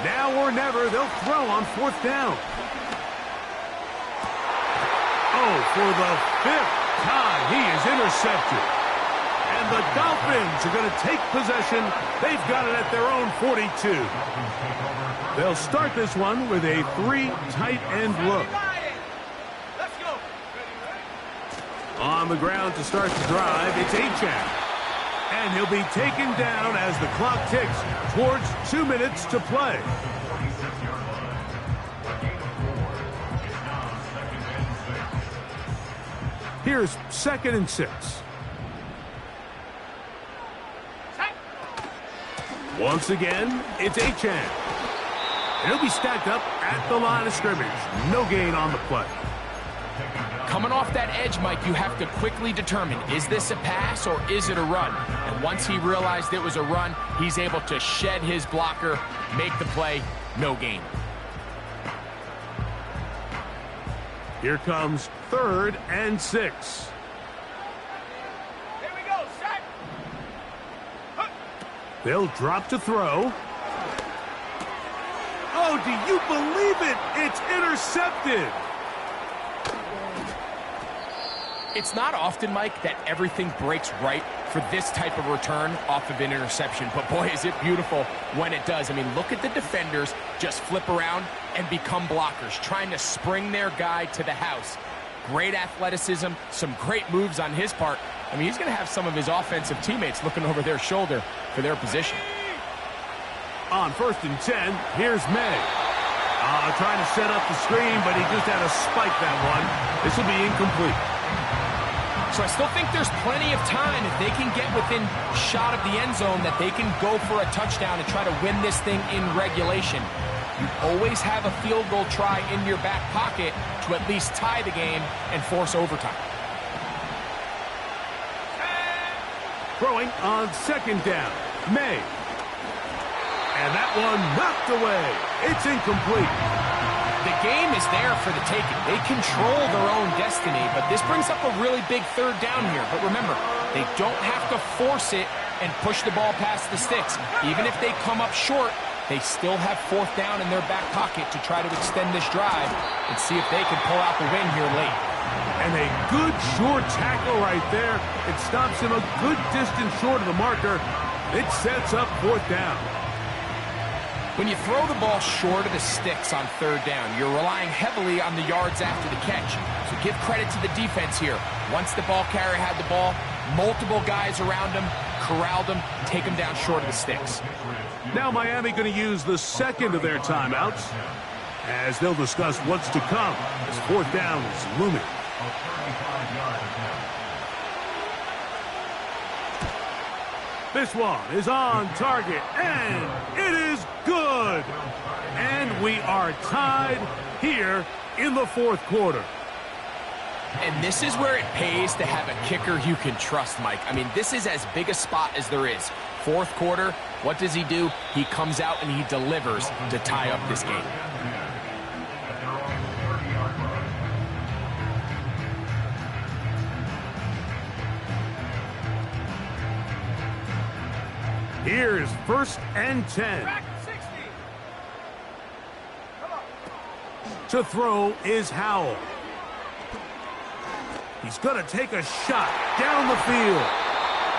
Now or never, they'll throw on 4th down. Oh, for the 5th time, he is intercepted. And the Dolphins are going to take possession. They've got it at their own 42. They'll start this one with a 3 tight end look. Let's go. On the ground to start the drive, it's Achane. And he'll be taken down as the clock ticks towards 2 minutes to play. Here's 2nd and 6. Once again, it's Achane. And he'll be stacked up at the line of scrimmage. No gain on the play. Coming off that edge, Mike, you have to quickly determine, is this a pass or is it a run? And once he realized it was a run, he's able to shed his blocker, make the play, no gain. Here comes 3rd and 6. Here we go, set. They'll drop to throw. Oh, do you believe it? It's intercepted. It's not often, Mike, that everything breaks right for this type of return off of an interception. But boy, is it beautiful when it does. I mean, look at the defenders just flip around and become blockers, trying to spring their guy to the house. great athleticism, some great moves on his part. I mean, he's going to have some of his offensive teammates looking over their shoulder for their position. On 1st and 10, here's May. Trying to set up the screen, but he just had to spike that one. This will be incomplete. So I still think there's plenty of time if they can get within shot of the end zone that they can go for a touchdown and try to win this thing in regulation. You always have a field goal try in your back pocket to at least tie the game and force overtime. Throwing on 2nd down, May. And that one knocked away. It's incomplete. The game is there for the taking. They control their own destiny, but this brings up a really big 3rd down here. But remember, they don't have to force it and push the ball past the sticks. Even if they come up short, they still have 4th down in their back pocket to try to extend this drive and see if they can pull out the win here late. And a good short tackle right there. It stops him a good distance short of the marker. It sets up 4th down. When you throw the ball short of the sticks on 3rd down, you're relying heavily on the yards after the catch. So give credit to the defense here. Once the ball carrier had the ball, multiple guys around him, corralled him, take him down short of the sticks. Now Miami going to use the 2nd of their timeouts as they'll discuss what's to come as 4th down is looming. This one is on target, and it is good. And we are tied here in the 4th quarter. And this is where it pays to have a kicker you can trust, Mike. I mean, this is as big a spot as there is. 4th quarter, what does he do? He comes out and he delivers to tie up this game. Here's 1st and 10. Back 60. Come on. To throw is Howell. He's going to take a shot down the field.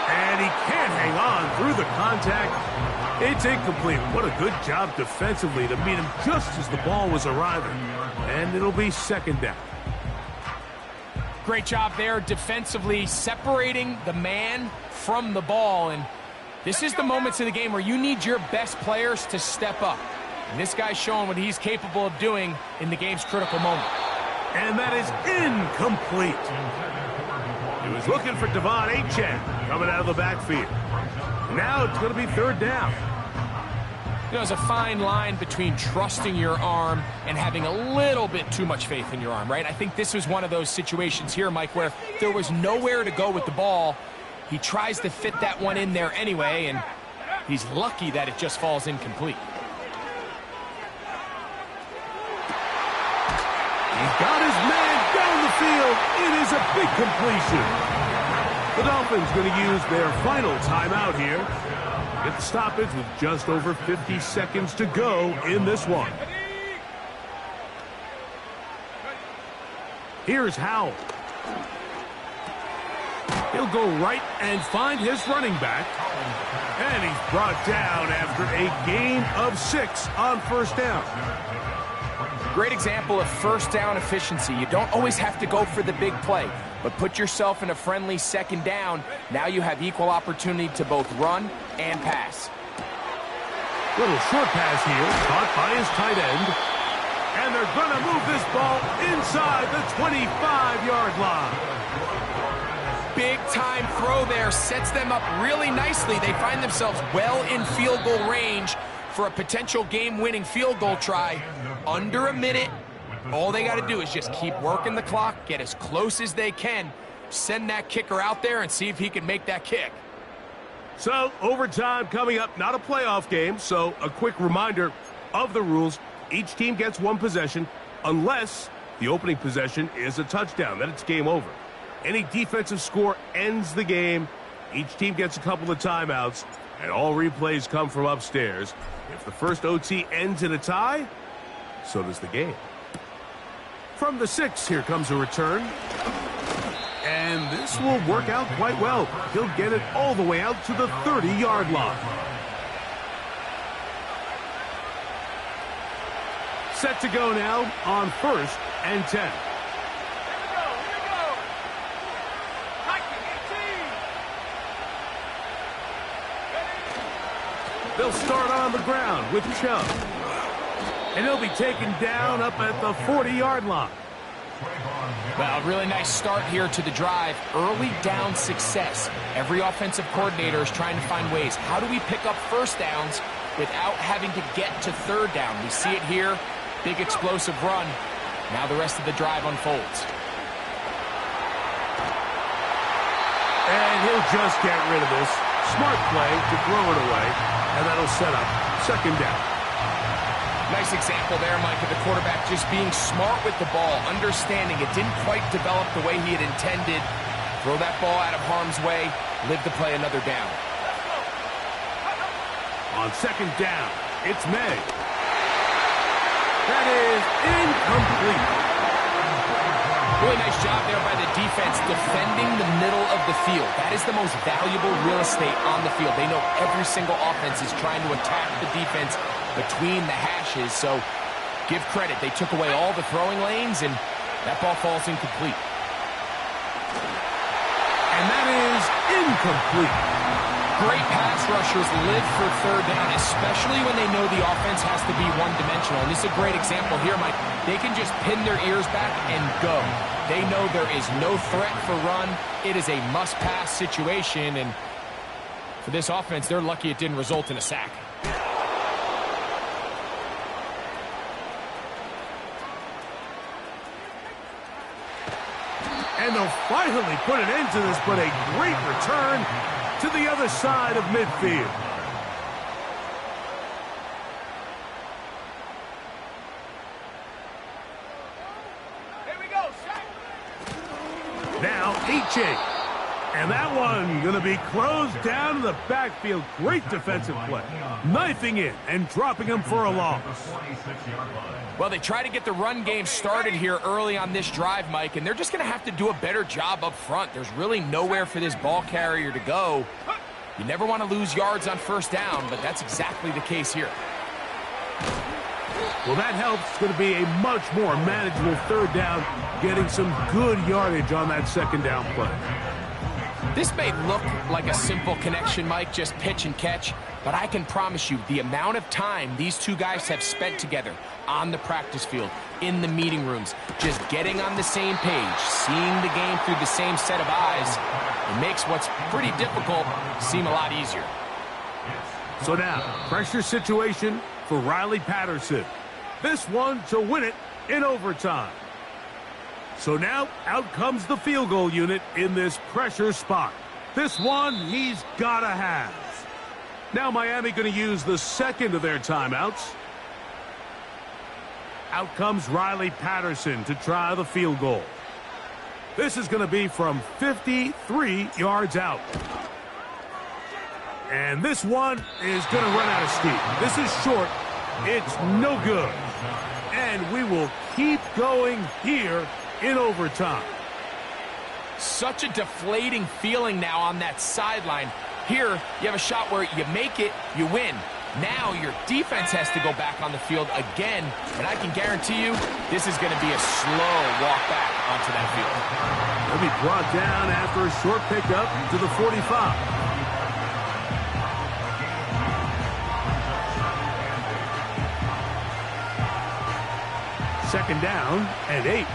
And he can't hang on through the contact. It's incomplete. What a good job defensively to meet him just as the ball was arriving. And it'll be 2nd down. Great job there defensively, separating the man from the ball. And this is the moments of the game where you need your best players to step up. And this guy's showing what he's capable of doing in the game's critical moment. And that is incomplete. He was looking for Devon Achane coming out of the backfield. Now it's going to be 3rd down. You know, there's a fine line between trusting your arm and having a little bit too much faith in your arm, right? I think this was one of those situations here, Mike, where there was nowhere to go with the ball. He tries to fit that one in there anyway, and he's lucky that it just falls incomplete. He's got his man down the field. It is a big completion. The Dolphins going to use their final timeout here. Get the stoppage with just over 50 seconds to go in this one. Here's Howell. He'll go right and find his running back. And he's brought down after a gain of 6 on 1st down. Great example of 1st down efficiency. You don't always have to go for the big play, but put yourself in a friendly 2nd down. Now you have equal opportunity to both run and pass. Little short pass here, caught by his tight end. And they're going to move this ball inside the 25-yard line. Big-time throw there, sets them up really nicely. They find themselves well in field goal range for a potential game-winning field goal try. Under a minute, all they got to do is just keep working the clock, get as close as they can, send that kicker out there and see if he can make that kick. So, overtime coming up, not a playoff game, so a quick reminder of the rules. Each team gets 1 possession unless the opening possession is a touchdown. Then it's game over. Any defensive score ends the game. Each team gets a couple of timeouts, and all replays come from upstairs. If the first OT ends in a tie, so does the game. From the 6, here comes a return. And this will work out quite well. He'll get it all the way out to the 30-yard line. Set to go now on 1st and 10. They'll start on the ground with Chubb. And he'll be taken down up at the 40-yard line. Well, really nice start here to the drive. Early down success. Every offensive coordinator is trying to find ways. How do we pick up first downs without having to get to third down? We see it here. Big explosive run. Now the rest of the drive unfolds. And he'll just get rid of this. Smart play to throw it away. And that'll set up second down. Nice example there, Mike, of the quarterback just being smart with the ball, understanding it didn't quite develop the way he had intended. Throw that ball out of harm's way, live to play another down. On second down, it's May. That is incomplete. Really nice job there by the defense defending the middle of the field. That is the most valuable real estate on the field. They know every single offense is trying to attack the defense between the hashes, so give credit. They took away all the throwing lanes, and that ball falls incomplete. And that is incomplete. Great pass rushers live for third down, especially when they know the offense has to be one-dimensional. And this is a great example here, Mike. They can just pin their ears back and go. They know there is no threat for run. It is a must-pass situation, and for this offense, they're lucky it didn't result in a sack. And they'll finally put an end to this, but a great return to the other side of midfield. Here we go, sack. Now, H.A. And that one going to be closed down to the backfield. Great defensive play. Knifing in and dropping him for a loss. Well, they try to get the run game started here early on this drive, Mike, and they're just going to have to do a better job up front. There's really nowhere for this ball carrier to go. You never want to lose yards on first down, but that's exactly the case here. Well, that helps. It's going to be a much more manageable third down, getting some good yardage on that second down play. This may look like a simple connection, Mike, just pitch and catch, but I can promise you the amount of time these two guys have spent together on the practice field, in the meeting rooms, just getting on the same page, seeing the game through the same set of eyes, it makes what's pretty difficult seem a lot easier. So now, pressure situation for Riley Patterson. This one to win it in overtime. So now, out comes the field goal unit in this pressure spot. This one he's got to have. Now Miami going to use the second of their timeouts. Out comes Riley Patterson to try the field goal. This is going to be from 53 yards out. And this one is going to run out of steam. This is short. It's no good. And we will keep going here in overtime. Such a deflating feeling now on that sideline. Here, you have a shot where you make it, you win. Now your defense has to go back on the field again, and I can guarantee you this is going to be a slow walk back onto that field. He'll be brought down after a short pickup to the 45. Second down and 8.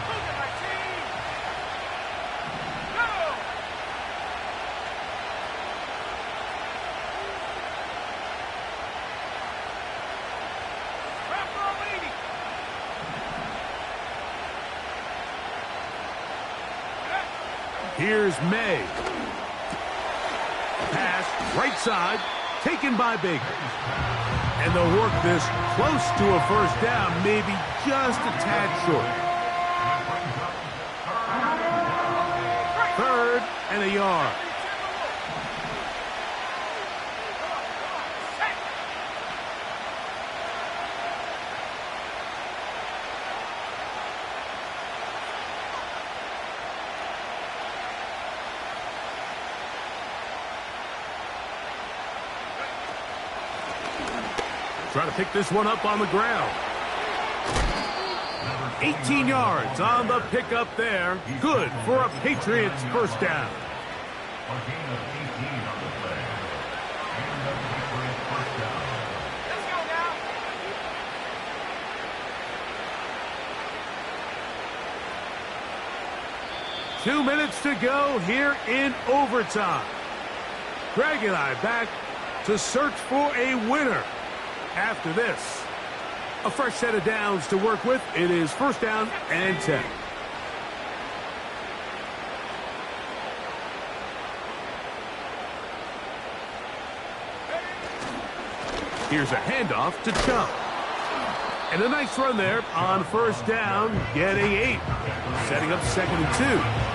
Here's May. Pass right side, taken by Baker. And they'll work this close to a first down, maybe just a tad short. Third and a yard. Try to pick this one up on the ground. 18 yards on the pickup there. Good for a Patriots first down. 2 minutes to go here in overtime. Greg and I back to search for a winner after this. A fresh set of downs to work with. It is first down and 10. Here's a handoff to Chubb. And a nice run there on first down, getting 8. Setting up 2nd and 2.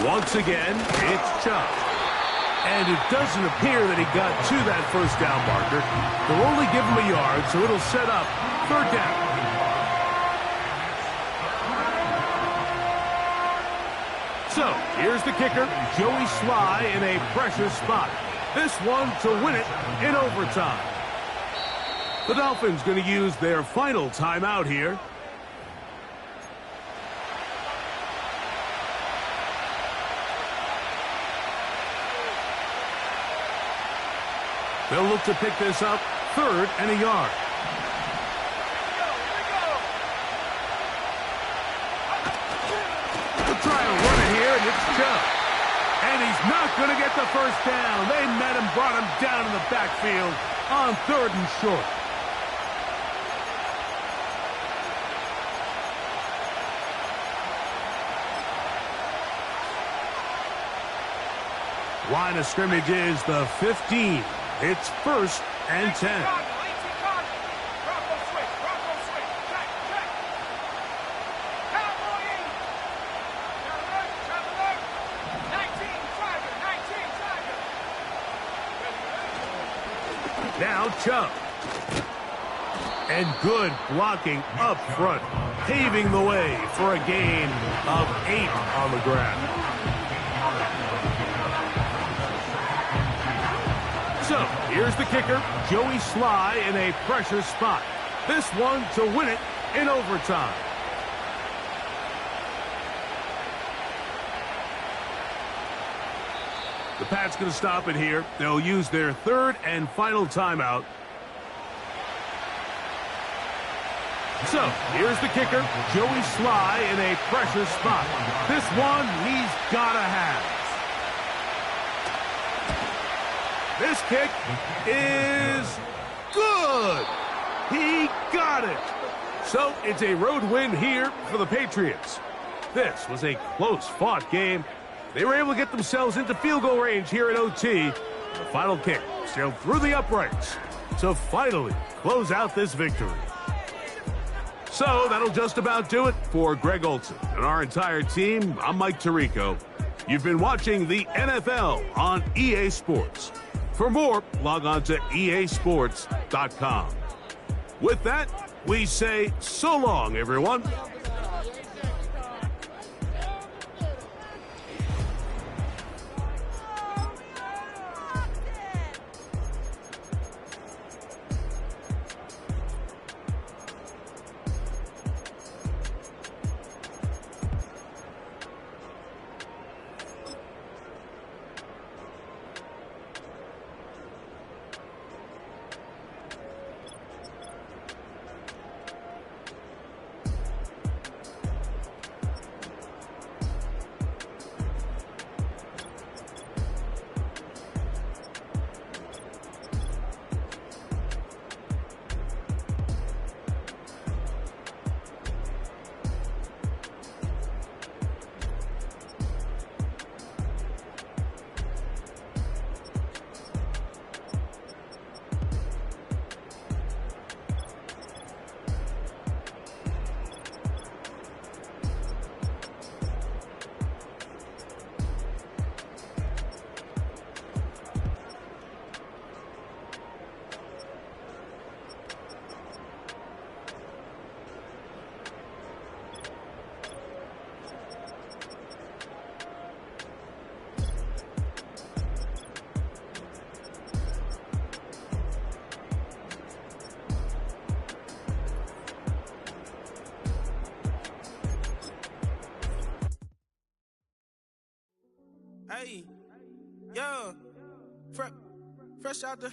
Once again, it's Chubb. And it doesn't appear that he got to that first down marker. They'll only give him a yard, so it'll set up 3rd down. So, here's the kicker, Joey Sly in a pressure spot. This one to win it in overtime. The Dolphins going to use their final timeout here. They'll look to pick this up, 3rd and a yard. They'll try to run it here, and it's Chubb. And he's not going to get the first down. They met him, brought him down in the backfield on 3rd and short. Line of scrimmage is the 15. It's 1st and 10. Now Chubb. And good blocking up front, paving the way for a gain of 8 on the ground. So, here's the kicker, Joey Sly in a pressure spot. This one to win it in overtime. The Pats going to stop it here. They'll use their 3rd and final timeout. So, here's the kicker, Joey Sly in a pressure spot. This one he's got to have. This kick is good. He got it. So it's a road win here for the Patriots. This was a close-fought game. They were able to get themselves into field goal range here at OT. The final kick sailed through the uprights to finally close out this victory. So that'll just about do it for Greg Olson and our entire team. I'm Mike Tirico. You've been watching the NFL on EA Sports. For more, log on to easports.com. With that, we say so long, everyone. Hey, yeah, fresh out the.